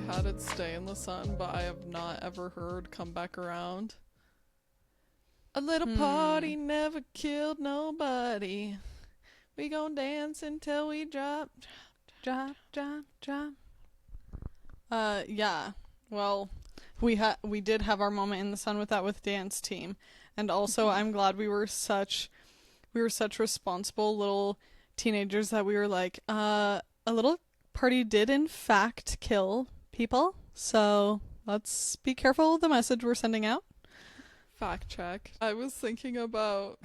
had it stay in the sun, but I have not ever heard come back around. A little party never killed nobody. We gon' dance until we drop. Yeah. Well, we did have our moment in the sun with that with dance team. And also I'm glad we were such responsible little teenagers that we were like, a little party did in fact kill people. So let's be careful with the message we're sending out. Fact check. I was thinking about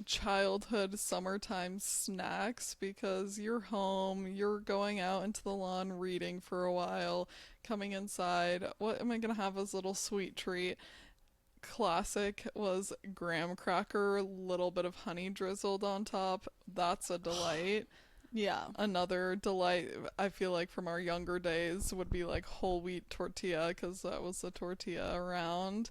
childhood summertime snacks because you're home, you're going out into the lawn reading for a while, coming inside. What am I gonna have as a little sweet treat? Classic was graham cracker, little bit of honey drizzled on top. That's a delight. Yeah. Another delight, I feel like, from our younger days would be like whole wheat tortilla, because that was the tortilla around.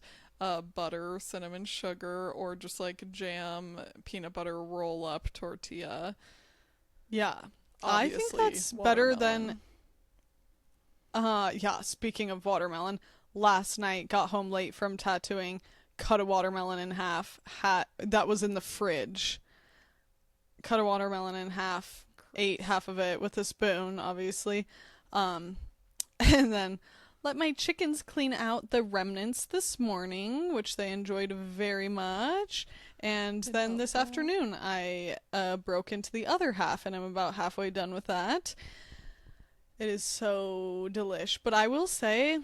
Butter, cinnamon, sugar, or just like jam, peanut butter roll up tortilla. Yeah. Obviously, I think that's better than yeah, speaking of watermelon, last night got home late from tattooing, cut a watermelon in half, that was in the fridge. Cut a watermelon in half, ate half of it with a spoon, obviously. And then let my chickens clean out the remnants this morning, which they enjoyed very much. And then this afternoon, I broke into the other half, and I'm about halfway done with that. It is so delish. But I will say,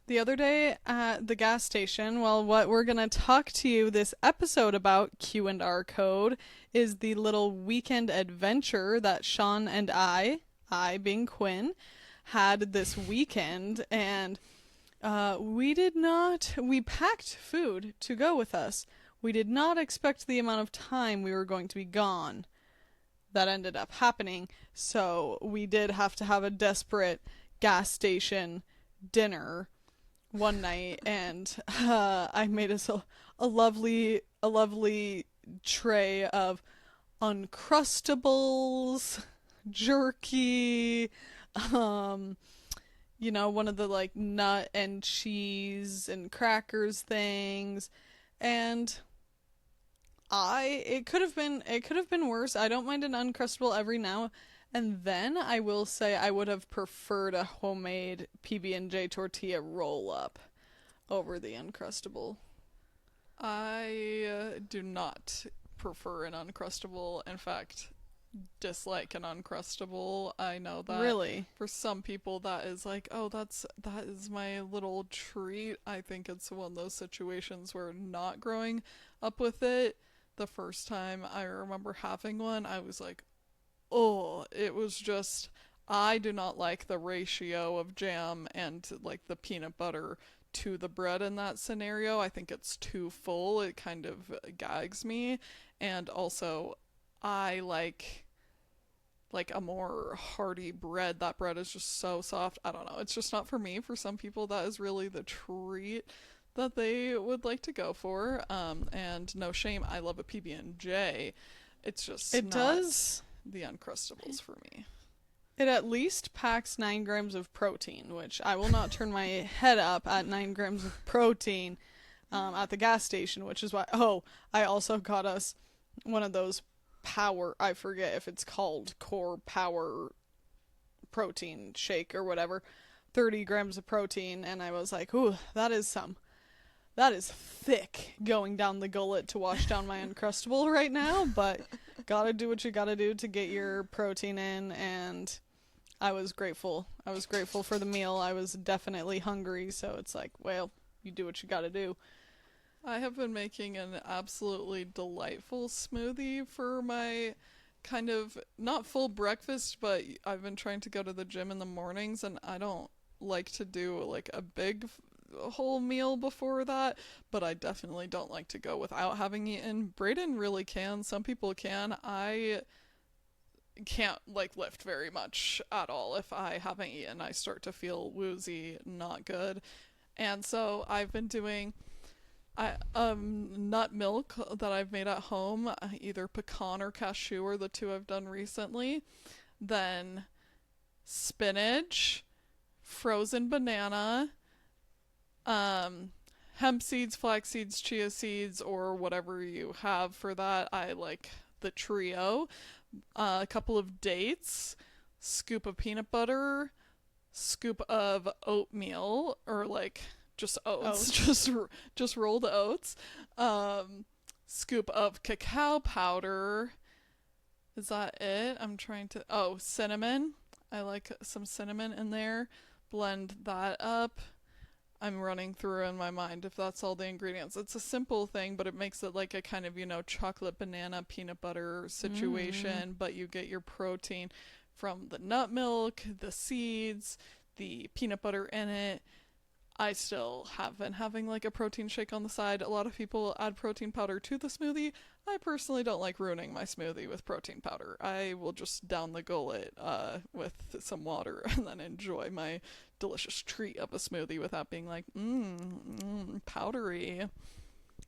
the other day at the gas station, well, what we're going to talk to you this episode about, Q&R Code, is the little weekend adventure that Sean and I being Quinn, had this weekend. And we packed food to go with us. We did not expect the amount of time we were going to be gone. That ended up happening. So we did have to have a desperate gas station dinner one night, and I made us a lovely tray of Uncrustables, jerky, one of the like nut and cheese and crackers things, and it could have been worse. I don't mind an Uncrustable every now and then. I will say I would have preferred a homemade PB&J tortilla roll up over the Uncrustable. I do not prefer an Uncrustable. In fact, dislike an Uncrustable. I know that Really? for some people that is like, oh, that is my little treat. I think it's one of those situations where not growing up with it, the first time I remember having one, I was like, oh, it was just, I do not like the ratio of jam and like the peanut butter to the bread in that scenario. I think it's too full. It kind of gags me. And also, I like a more hearty bread. That bread is just so soft. I don't know. It's just not for me. For some people, that is really the treat that they would like to go for. And no shame, I love a PB&J. It's just It not does. the Uncrustables for me. It at least packs 9 grams of protein, which I will not turn my head up at 9 grams of protein at the gas station, which is why. Oh, I also got us one of those I forget if it's called Core Power protein shake or whatever, 30 grams of protein, and I was like, ooh, that is thick going down the gullet to wash down my Uncrustable right now, but gotta do what you gotta do to get your protein in, and I was grateful. I was grateful for the meal. I was definitely hungry, so it's like, well, you do what you gotta do. I have been making an absolutely delightful smoothie for my kind of not full breakfast, but I've been trying to go to the gym in the mornings, and I don't like to do like a big whole meal before that, but I definitely don't like to go without having eaten. Brayden really can. Some people can. I can't like lift very much at all. If I haven't eaten, I start to feel woozy, not good. And so I've been doing nut milk that I've made at home, either pecan or cashew are the two I've done recently. Then spinach, frozen banana, um, hemp seeds, flax seeds, chia seeds, or whatever you have for that. I like the trio. A couple of dates, scoop of peanut butter, scoop of oatmeal, or like just oats, Oats. just rolled oats. Um, Scoop of cacao powder. Is that it? I'm trying to. Oh, cinnamon. I like some cinnamon in there. Blend that up. I'm running through in my mind if that's all the ingredients. It's a simple thing, but it makes it like a kind of, chocolate banana peanut butter Mm. situation, but you get your protein from the nut milk, the seeds, the peanut butter in it. I still have been having like a protein shake on the side. A lot of people add protein powder to the smoothie. I personally don't like ruining my smoothie with protein powder. I will just down the gullet with some water and then enjoy my delicious treat of a smoothie without being like, powdery.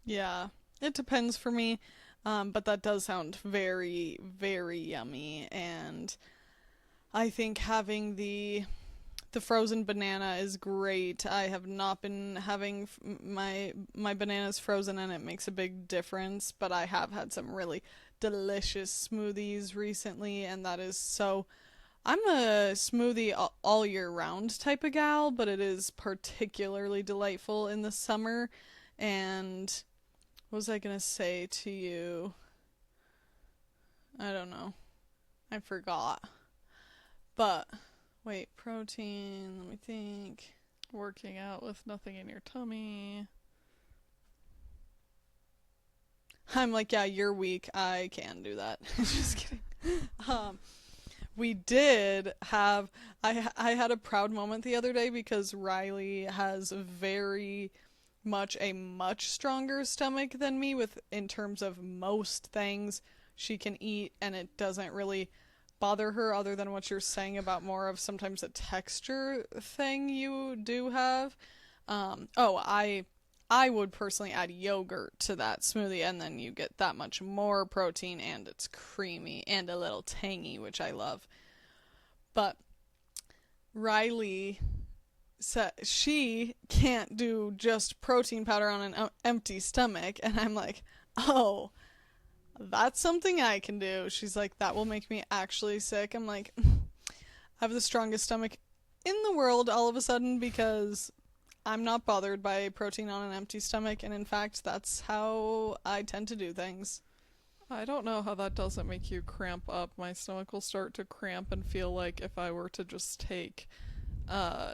Yeah, it depends for me. But that does sound very, very yummy. And I think having the frozen banana is great. I have not been having my bananas frozen, and it makes a big difference. But I have had some really delicious smoothies recently, and that is so. I'm a smoothie all year round type of gal, but it is particularly delightful in the summer. And what was I gonna say to you? I don't know. I forgot. But wait, protein. Let me think. Working out with nothing in your tummy. I'm like, yeah, you're weak. I can do that. Just kidding. Um, we did have. I had a proud moment the other day because Riley has very much a much stronger stomach than me with in terms of most things she can eat, and it doesn't really bother her other than what you're saying about more of sometimes a texture thing you do have. I would personally add yogurt to that smoothie, and then you get that much more protein, and it's creamy and a little tangy, which I love. But Riley said she can't do just protein powder on an empty stomach, and I'm like, oh, that's something I can do. She's like, that will make me actually sick. I'm like, I have the strongest stomach in the world all of a sudden because I'm not bothered by protein on an empty stomach, and in fact, that's how I tend to do things. I don't know how that doesn't make you cramp up. My stomach will start to cramp and feel like if I were to just take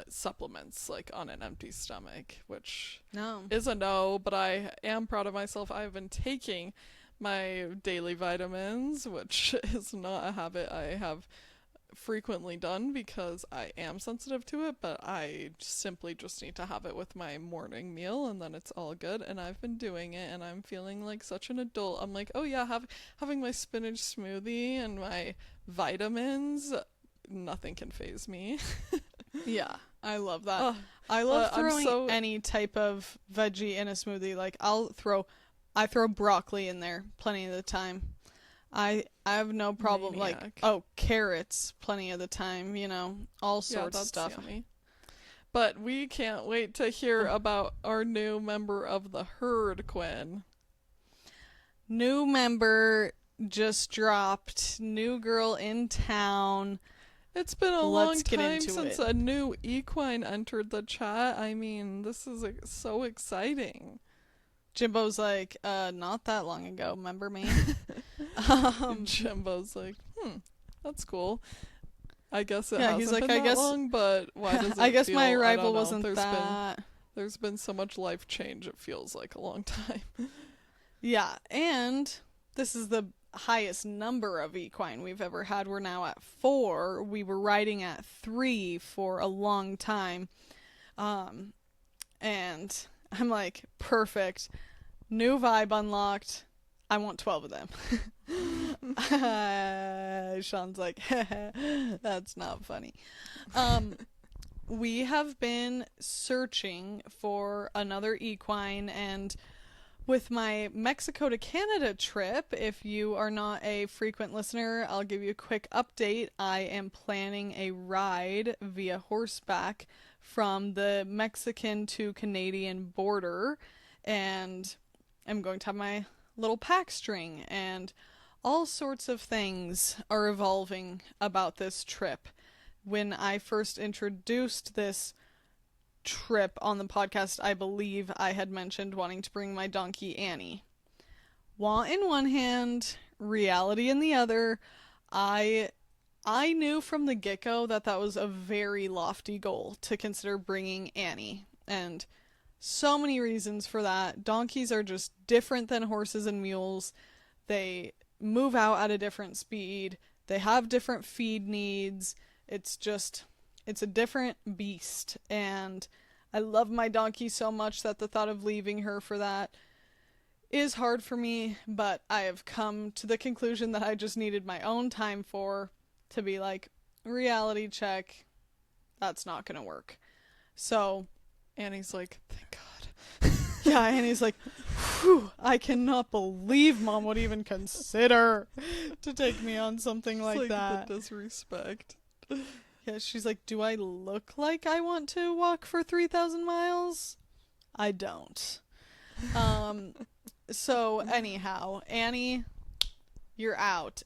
supplements like on an empty stomach, which No. is a no, but I am proud of myself. I've been taking my daily vitamins, which is not a habit I have frequently done because I am sensitive to it, but I simply just need to have it with my morning meal and then it's all good. And I've been doing it and I'm feeling like such an adult. I'm like, oh yeah, having my spinach smoothie and my vitamins, nothing can phase me. Yeah, I love that. Oh, I love I'm throwing so any type of veggie in a smoothie. Like I throw broccoli in there plenty of the time. I have no problem like maniac. carrots plenty of the time, all Yeah, sorts of that's stuff. yummy. But we can't wait to hear Oh. about our new member of the herd, Quinn. New member just dropped. New girl in town. It's been a Let's long get time into since it. a new equine entered the chat. I mean, this is so exciting. Jimbo's like, not that long ago, remember me? And Jimbo's like, that's cool. I guess it Yeah, he's hasn't like, been I that guess long, but why does I it guess my feel? I arrival don't know. wasn't that. There's been so much life change. It feels like a long time. Yeah, and this is the highest number of equine we've ever had. We're now at 4. We were riding at 3 for a long time. And I'm like, perfect. New vibe unlocked. I want 12 of them. Sean's like, that's not funny. We have been searching for another equine, and with my Mexico to Canada trip, if you are not a frequent listener, I'll give you a quick update. I am planning a ride via horseback from the Mexican to Canadian border, and I'm going to have my little pack string, and all sorts of things are evolving about this trip. When I first introduced this trip on the podcast, I believe I had mentioned wanting to bring my donkey Annie. Want in one hand, reality in the other. I knew from the get-go that that was a very lofty goal to consider bringing Annie, and so many reasons for that. Donkeys are just different than horses and mules. They move out at a different speed. They have different feed needs. It's a different beast, and I love my donkey so much that the thought of leaving her for that is hard for me, but I have come to the conclusion that I just needed my own time to be like, reality check, that's not gonna work. So Annie's like, thank God. yeah, Annie's like, whew, I cannot believe Mom would even consider to take me on something like that. The disrespect. Yeah, she's like, do I look like I want to walk for 3,000 miles? I don't. So anyhow, Annie, you're out.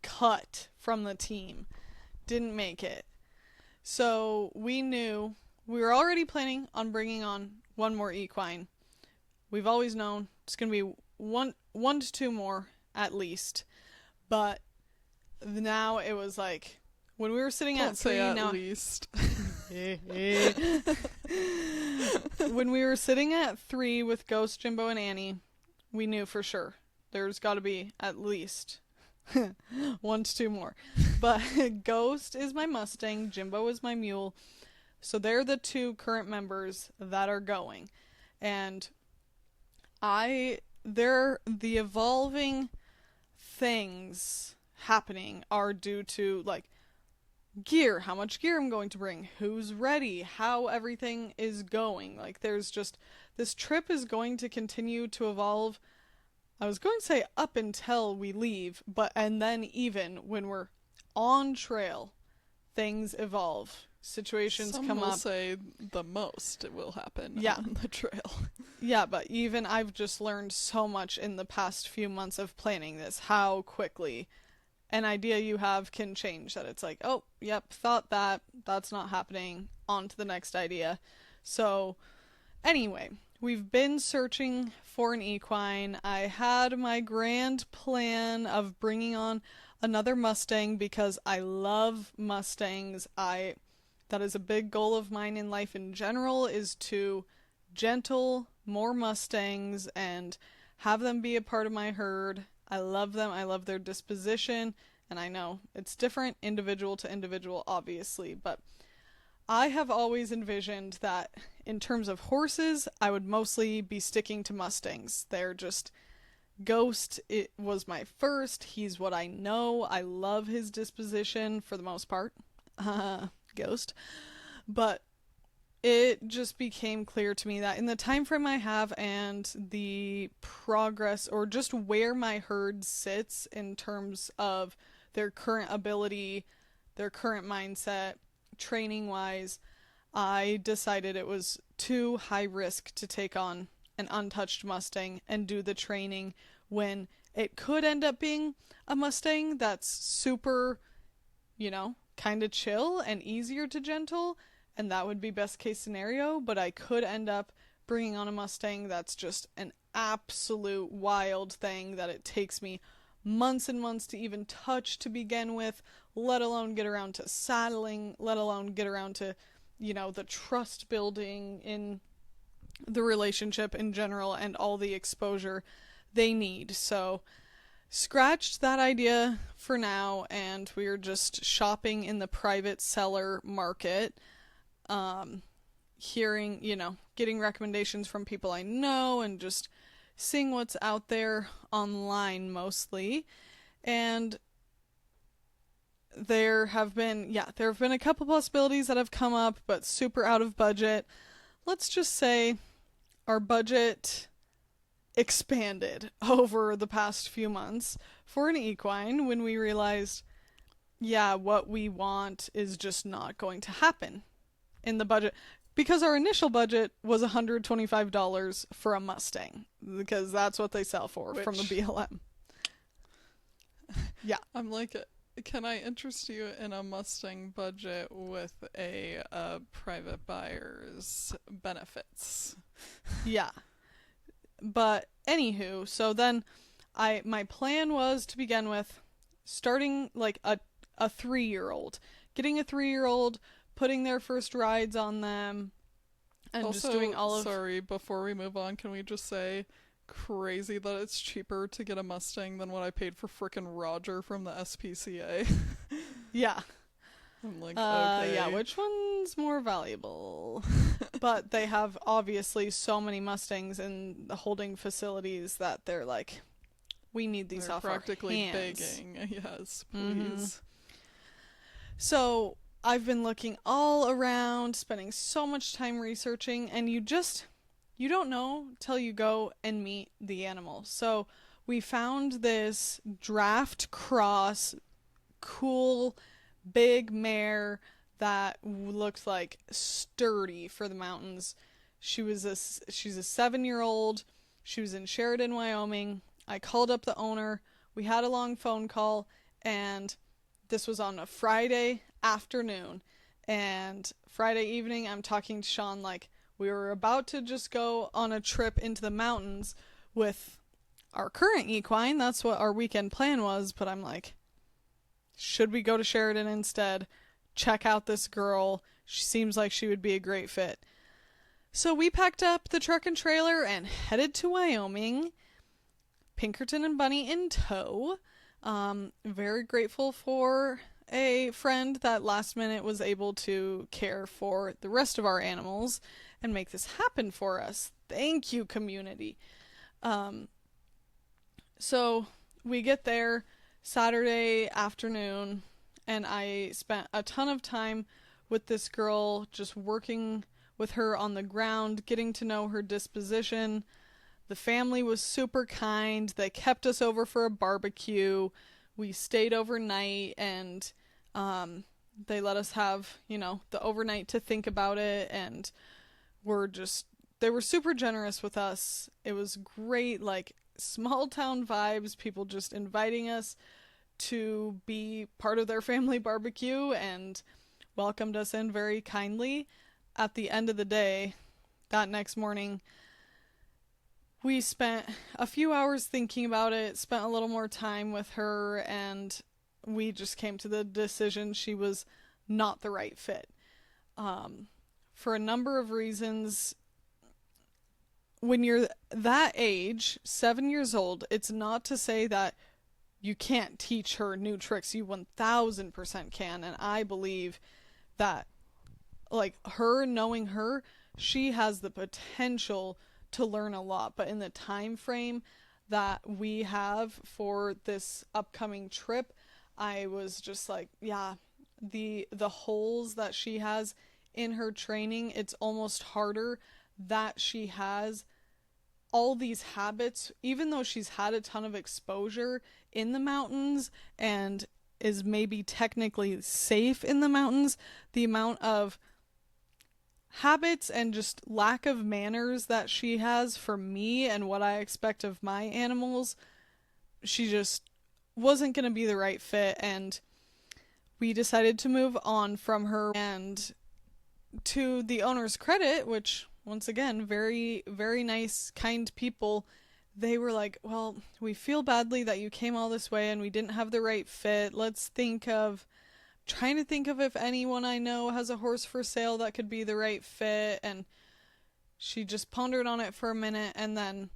Cut from the team. Didn't make it. So we knew we were already planning on bringing on one more equine. We've always known it's going to be one to two more at least. But now it was like, when we were sitting Don't at three, say at now least. when we were sitting at 3 with Ghost, Jimbo, and Annie, we knew for sure there's got to be at least 1 to 2 more. But Ghost is my Mustang, Jimbo is my mule, so they're the 2 current members that are going. And the evolving things happening are due to, like, gear, how much gear I'm going to bring, who's ready, how everything is going. Like, there's just, this trip is going to continue to evolve. I was going to say up until we leave, and then even when we're on trail, things evolve. Situations Some come will up. say the most it will happen on the trail. Yeah, but even I've just learned so much in the past few months of planning this, how quickly an idea you have can change. That it's like, oh, yep, thought that's not happening, on to the next idea. So anyway, we've been searching for an equine. I had my grand plan of bringing on another Mustang because I love Mustangs. That is a big goal of mine in life in general, is to gentle more Mustangs and have them be a part of my herd. I love them. I love their disposition. And I know it's different individual to individual, obviously. But I have always envisioned that in terms of horses, I would mostly be sticking to Mustangs. They're just... Ghost, it was my first. He's what I know. I love his disposition for the most part. Ghost. But it just became clear to me that in the time frame I have and the progress, or just where my herd sits in terms of their current ability, their current mindset, training wise, I decided it was too high risk to take on an untouched Mustang and do the training when it could end up being a Mustang that's super, kind of chill and easier to gentle, and that would be best case scenario. But I could end up bringing on a Mustang that's just an absolute wild thing that it takes me months and months to even touch to begin with, let alone get around to saddling, let alone get around to, the trust building in the relationship in general and all the exposure they need. So scratched that idea for now, and we're just shopping in the private seller market, getting recommendations from people I know and just seeing what's out there online mostly. And there have been a couple possibilities that have come up, but super out of budget. Let's just say our budget expanded over the past few months for an equine when we realized, yeah, what we want is just not going to happen in the budget. Because our initial budget was $125 for a Mustang, because that's what they sell for from the BLM. Yeah. I'm like, can I interest you in a Mustang budget with a private buyer's benefits? Yeah. But anywho, so then my plan was to begin with starting like a 3-year-old, getting a 3-year-old, putting their first rides on them, and Also, just doing all of. sorry, before we move on, can we just say crazy that it's cheaper to get a Mustang than what I paid for frickin' Roger from the SPCA? Yeah. I'm like, okay. Yeah, which one's more valuable? But they have obviously so many Mustangs in the holding facilities that they're like, we need these They're off practically our hands. begging. Yes, please. Mm-hmm. So I've been looking all around, spending so much time researching, and you don't know till you go and meet the animal. So we found this draft cross, cool, big mare that looked like sturdy for the mountains. She's a 7-year-old. She was in Sheridan, Wyoming. I called up the owner. We had a long phone call, and this was on a Friday afternoon. And Friday evening, I'm talking to Sean like we were about to just go on a trip into the mountains with our current equine. That's what our weekend plan was. But I'm like, should we go to Sheridan instead? Check out this girl. She seems like she would be a great fit. So we packed up the truck and trailer and headed to Wyoming. Pinkerton and Bunny in tow. Very grateful for a friend that last minute was able to care for the rest of our animals and make this happen for us. Thank you, community. So we get there Saturday afternoon, and I spent a ton of time with this girl, just working with her on the ground, getting to know her disposition. The family was super kind. They kept us over for a barbecue. We stayed overnight, and they let us have, the overnight to think about it, and they were super generous with us. It was great, like small town vibes, people just inviting us to be part of their family barbecue and welcomed us in very kindly. At the end of the day, that next morning, we spent a few hours thinking about it, spent a little more time with her, and we just came to the decision she was not the right fit. For a number of reasons. When you're that age, 7 years old, it's not to say that you can't teach her new tricks. You 1000% can, and I believe that, like, knowing her, she has the potential to learn a lot, but in the time frame that we have for this upcoming trip, I was just like, yeah, the holes that she has in her training, it's almost harder that she has all these habits, even though she's had a ton of exposure in the mountains and is maybe technically safe in the mountains, the amount of habits and just lack of manners that she has for me and what I expect of my animals, she just wasn't going to be the right fit, and we decided to move on from her. And to the owner's credit, which once again, very, very nice, kind people, they were like, well, we feel badly that you came all this way and we didn't have the right fit. Let's trying to think of if anyone I know has a horse for sale that could be the right fit. And she just pondered on it for a minute and then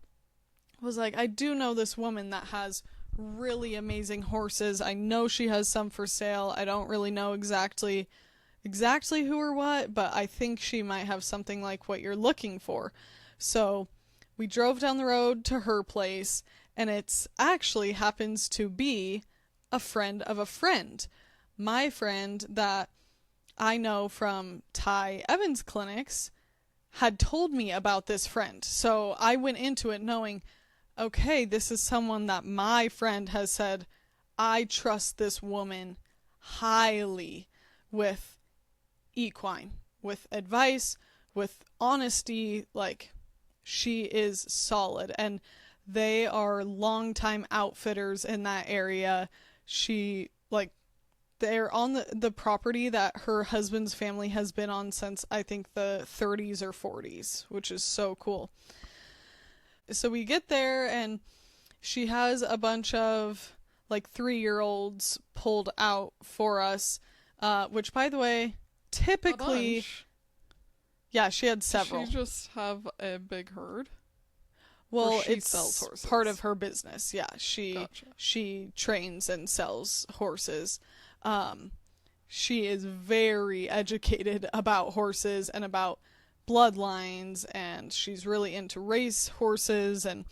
was like, I do know this woman that has really amazing horses. I know she has some for sale. I don't really know exactly who or what, but I think she might have something like what you're looking for. So we drove down the road to her place, and it's actually happens to be a friend of a friend. My friend that I know from Ty Evans clinics had told me about this friend. So I went into it knowing, okay, this is someone that my friend has said, I trust this woman highly with equine, with advice, with honesty. Like, she is solid. And they are longtime outfitters in that area. She, like, they're on the property that her husband's family has been on since I think the 30s or 40s, which is so cool. So we get there and she has a bunch of like 3-year-olds pulled out for us, which by the way, typically, yeah, she had several. Does she just have a big herd? Well, she it's sells horses? Part of her business. Yeah, Gotcha. she trains and sells horses. She is very educated about horses and about bloodlines, and she's really into race horses, and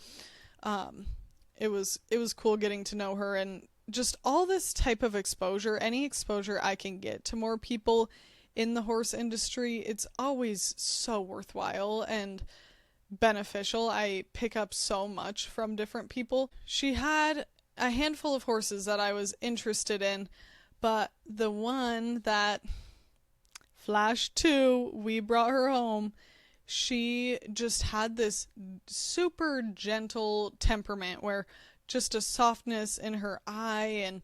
it was cool getting to know her, and just all this type of exposure, any exposure I can get to more people in the horse industry, it's always so worthwhile and beneficial. I pick up so much from different people. She had a handful of horses that I was interested in, but the one that Flash 2, we brought her home, she just had this super gentle temperament where just a softness in her eye and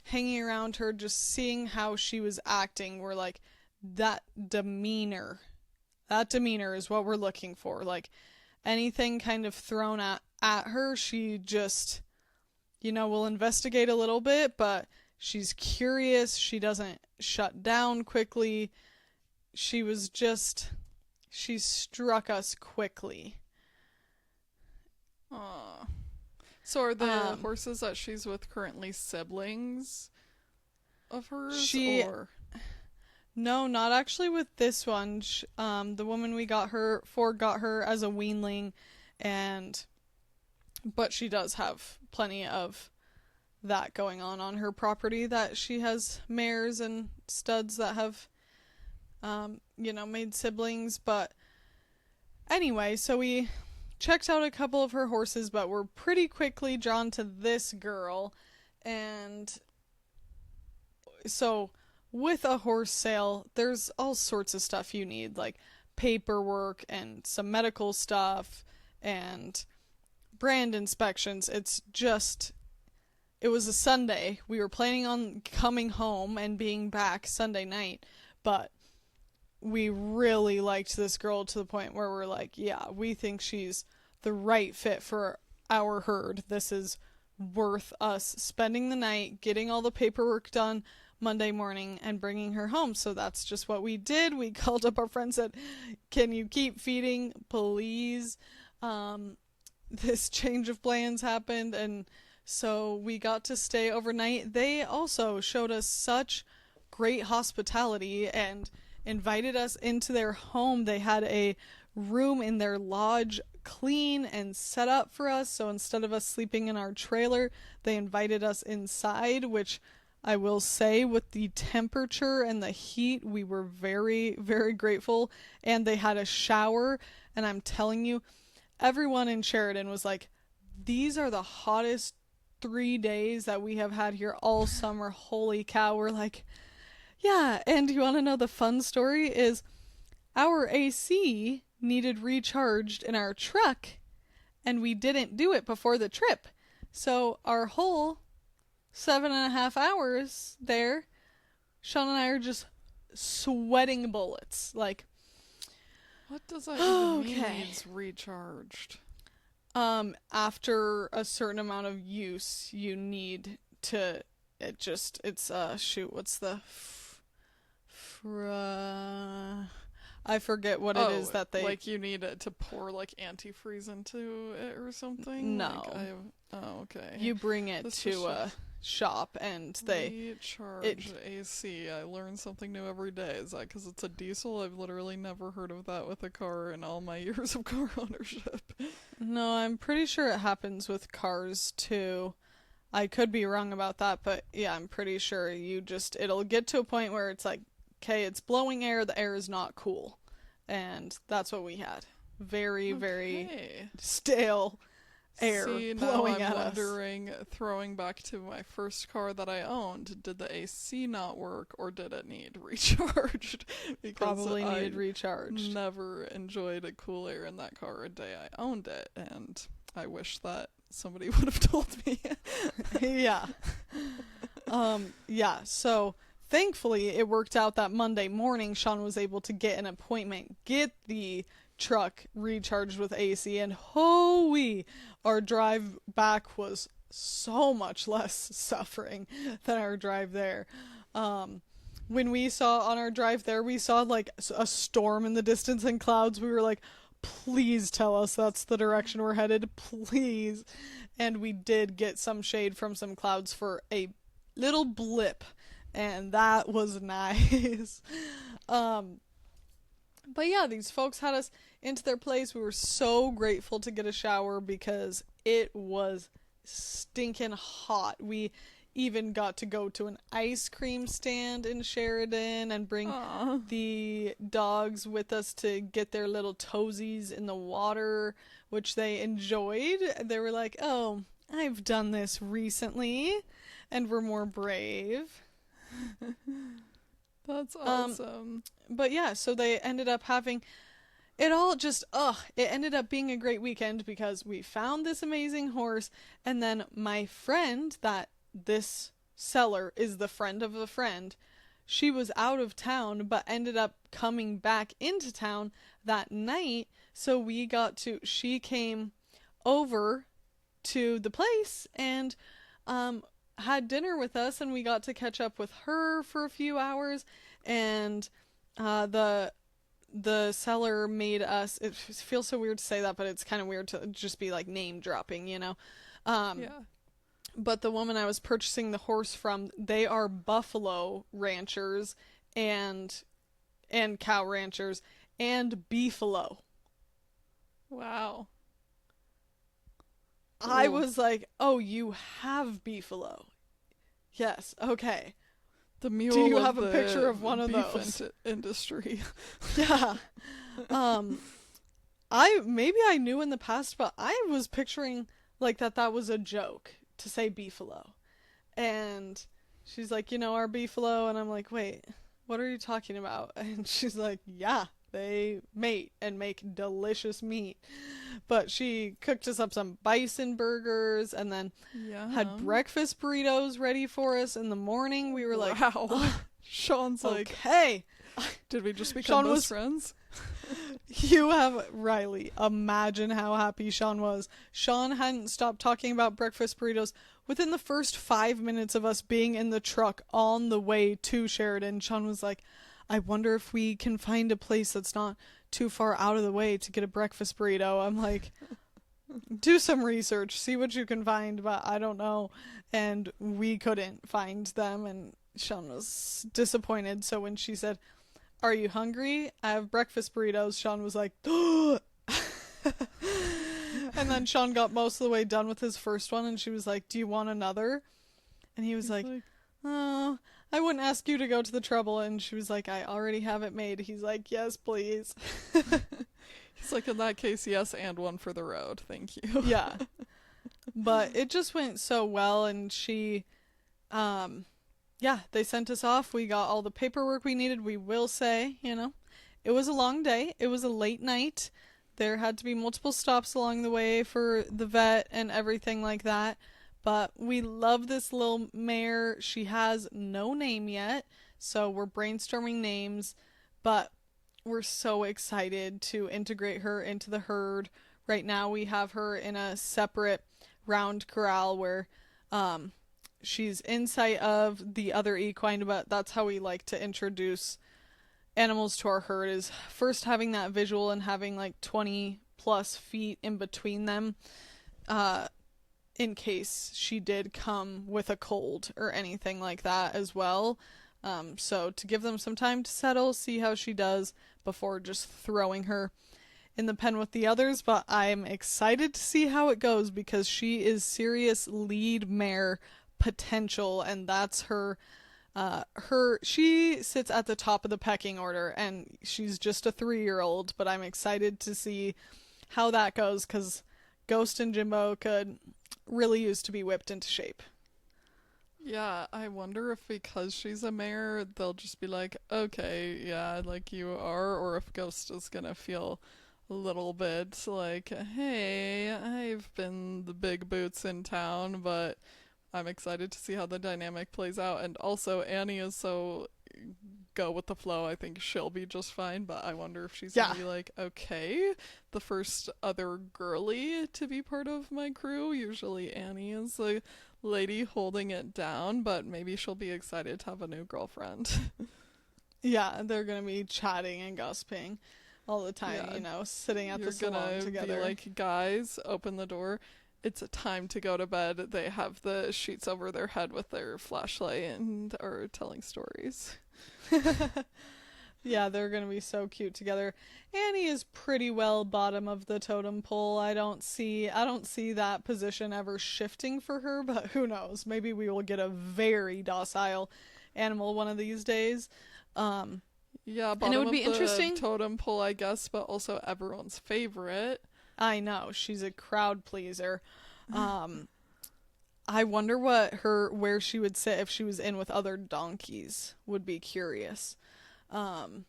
hanging around her, just seeing how she was acting, we're like, that demeanor is what we're looking for. Like, anything kind of thrown at her, she just, will investigate a little bit, but she's curious. She doesn't shut down quickly. She struck us quickly. Aww. So are the horses that she's with currently siblings of hers? Or? No, not actually with this one. The woman we got her as a weanling, but she does have plenty of that going on her property, that she has mares and studs that have, made siblings. But anyway, so we checked out a couple of her horses, but we're pretty quickly drawn to this girl. And so with a horse sale, there's all sorts of stuff you need, like paperwork and some medical stuff and brand inspections. It was a Sunday. We were planning on coming home and being back Sunday night, but we really liked this girl to the point where we're like, yeah, we think she's the right fit for our herd. This is worth us spending the night, getting all the paperwork done Monday morning, and bringing her home. So that's just what we did. We called up our friend, said, can you keep feeding, please? This change of plans happened, and so we got to stay overnight. They also showed us such great hospitality and invited us into their home. They had a room in their lodge clean and set up for us, so instead of us sleeping in our trailer, they invited us inside, which I will say, with the temperature and the heat, we were very, very grateful. And they had a shower, and I'm telling you, everyone in Sheridan was like, these are the hottest 3 days that we have had here all summer. Holy cow. We're like, yeah. And you want to know the fun story is our AC needed recharged in our truck, and we didn't do it before the trip. So our whole 7.5 hours there, Sean and I are just sweating bullets. Like, what does that even mean, needs recharged? After a certain amount of use, you need to, what's the, I forget what it is that they... Like, you need it to pour, like, antifreeze into it or something? No. Okay. You bring it to a shop, and they... Recharge AC. I learn something new every day. Is that because it's a diesel? I've literally never heard of that with a car in all my years of car ownership. No, I'm pretty sure it happens with cars, too. I could be wrong about that, but yeah, I'm pretty sure it'll get to a point where it's like, okay, it's blowing air, the air is not cool. and that's what we had. Very, very Okay. stale air See, now blowing I'm at us. wondering, throwing back to my first car that I owned, did the AC not work or did it need recharged? Because Probably I needed recharged. never enjoyed a cool air in that car a day I owned it, and I wish that somebody would have told me. Yeah. Yeah, so thankfully it worked out that Monday morning Sean was able to get an appointment, get the truck recharged with AC, and holy, our drive back was so much less suffering than our drive there. When we saw on our drive there, we saw like a storm in the distance and clouds. We were like, please tell us that's the direction we're headed, please. And we did get some shade from some clouds for a little blip, and that was nice. But yeah, these folks had us into their place. We were so grateful to get a shower because it was stinking hot. We even got to go to an ice cream stand in Sheridan and bring Aw. the dogs with us to get their little toesies in the water, which they enjoyed. They were like, oh, I've done this recently, and were more brave. That's awesome. But yeah, so they ended up having it all just, it ended up being a great weekend because we found this amazing horse, and then my friend, that this seller is the friend of a friend, she was out of town but ended up coming back into town that night, so she came over to the place and had dinner with us, and we got to catch up with her for a few hours, and the seller made us, it feels so weird to say that, but it's kind of weird to just be like name dropping, you know. Yeah. But the woman I was purchasing the horse from, they are buffalo ranchers and cow ranchers and beefalo. Wow. I Ooh. was like, "Oh, you have beefalo." Yes, okay. The mule Do you of have a the picture of one of beef those? industry. Yeah. Maybe I knew in the past, but I was picturing like that was a joke to say beefalo. And she's like, our beefalo, and I'm like, "Wait, what are you talking about?" And she's like, "Yeah, they mate and make delicious meat." But she cooked us up some bison burgers and then Yeah. had breakfast burritos ready for us in the morning. We were like, wow. Sean's like, okay. did we just become Sean best friends? You have Riley. Imagine how happy Sean was. Sean hadn't stopped talking about breakfast burritos within the first 5 minutes of us being in the truck on the way to Sheridan. Sean was like, I wonder if we can find a place that's not too far out of the way to get a breakfast burrito. I'm like, do some research, see what you can find, but I don't know. And we couldn't find them, and Sean was disappointed. So when she said, "Are you hungry? I have breakfast burritos," Sean was like, "Duh!" And then Sean got most of the way done with his first one, and she was like, "Do you want another?" And he was like, "Oh, I wouldn't ask you to go to the trouble." And she was like, "I already have it made." He's like, "Yes, please." He's like, in that case, yes, and one for the road. Thank you. Yeah. But it just went so well, and she, yeah, they sent us off. We got all the paperwork we needed. We will say, it was a long day. It was a late night. There had to be multiple stops along the way for the vet and everything like that. But we love this little mare. She has no name yet, so we're brainstorming names, but we're so excited to integrate her into the herd. Right now we have her in a separate round corral where she's in sight of the other equine, but that's how we like to introduce animals to our herd, is first having that visual and having like 20 plus feet in between them, in case she did come with a cold or anything like that as well. So to give them some time to settle, see how she does before just throwing her in the pen with the others. But I'm excited to see how it goes because she is serious lead mare potential, and that's her She sits at the top of the pecking order, and she's just a 3-year-old, but I'm excited to see how that goes because Ghost and Jimbo could really use to be whipped into shape. Yeah, I wonder if because she's a mare, they'll just be like, okay, yeah, like you are, or if Ghost is gonna feel a little bit like, hey, I've been the big boots in town, but I'm excited to see how the dynamic plays out. And also, Annie is so go with the flow. I think she'll be just fine, but I wonder if she's Yeah. gonna be like, okay, the first other girly to be part of my crew. Usually Annie is the lady holding it down, but maybe she'll be excited to have a new girlfriend. Yeah, they're gonna be chatting and gossiping all the time, Yeah, sitting at you're the salon gonna be together. like, guys, open the door. It's a time to go to bed. They have the sheets over their head with their flashlight and are telling stories. Yeah, they're gonna be so cute together. Annie is pretty well bottom of the totem pole. I don't see that position ever shifting for her, but who knows? Maybe we will get a very docile animal one of these days. Um, Yeah, and it bottom would of be the interesting. totem pole, I guess, but also everyone's favorite. I know she's a crowd pleaser. Um, I wonder where she would sit if she was in with other donkeys. Would be curious. Um,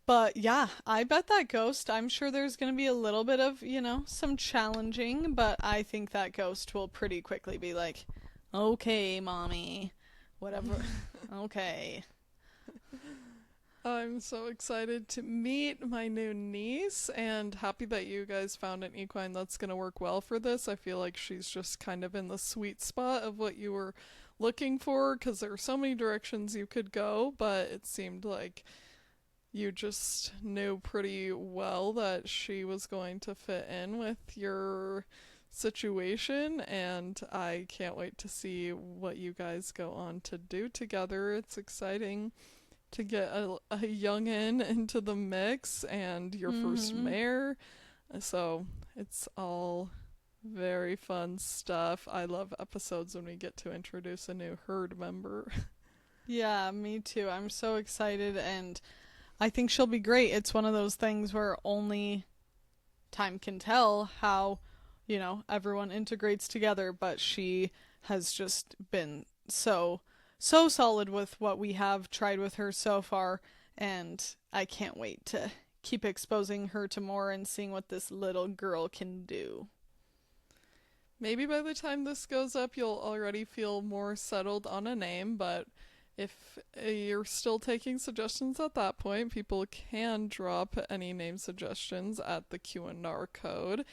but yeah, I bet that Ghost, I'm sure there's going to be a little bit of, some challenging, but I think that Ghost will pretty quickly be like, okay, mommy, whatever. Okay. I'm so excited to meet my new niece and happy that you guys found an equine that's going to work well for this. I feel like she's just kind of in the sweet spot of what you were looking for because there are so many directions you could go, but it seemed like you just knew pretty well that she was going to fit in with your situation, and I can't wait to see what you guys go on to do together. It's exciting to get a youngin into the mix and your first Mm-hmm. mare. So it's all very fun stuff. I love episodes when we get to introduce a new herd member. Yeah, me too. I'm so excited, and I think she'll be great. It's one of those things where only time can tell how, everyone integrates together, but she has just been so solid with what we have tried with her so far, and I can't wait to keep exposing her to more and seeing what this little girl can do. Maybe by the time this goes up, you'll already feel more settled on a name, but if you're still taking suggestions at that point, people can drop any name suggestions at the Q&R code.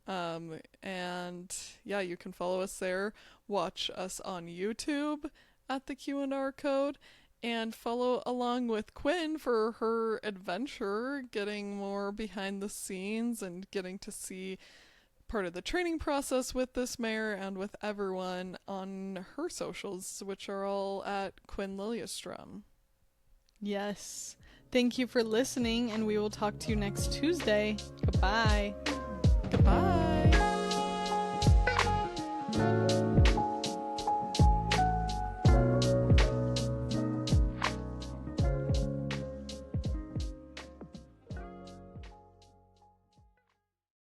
And yeah, you can follow us there, watch us on YouTube at the Q&R code, and follow along with Quinn for her adventure, getting more behind the scenes and getting to see part of the training process with this mare and with everyone on her socials, which are all at Quinn Liliestrom. Yes. Thank you for listening, and we will talk to you next Tuesday. Goodbye. Goodbye!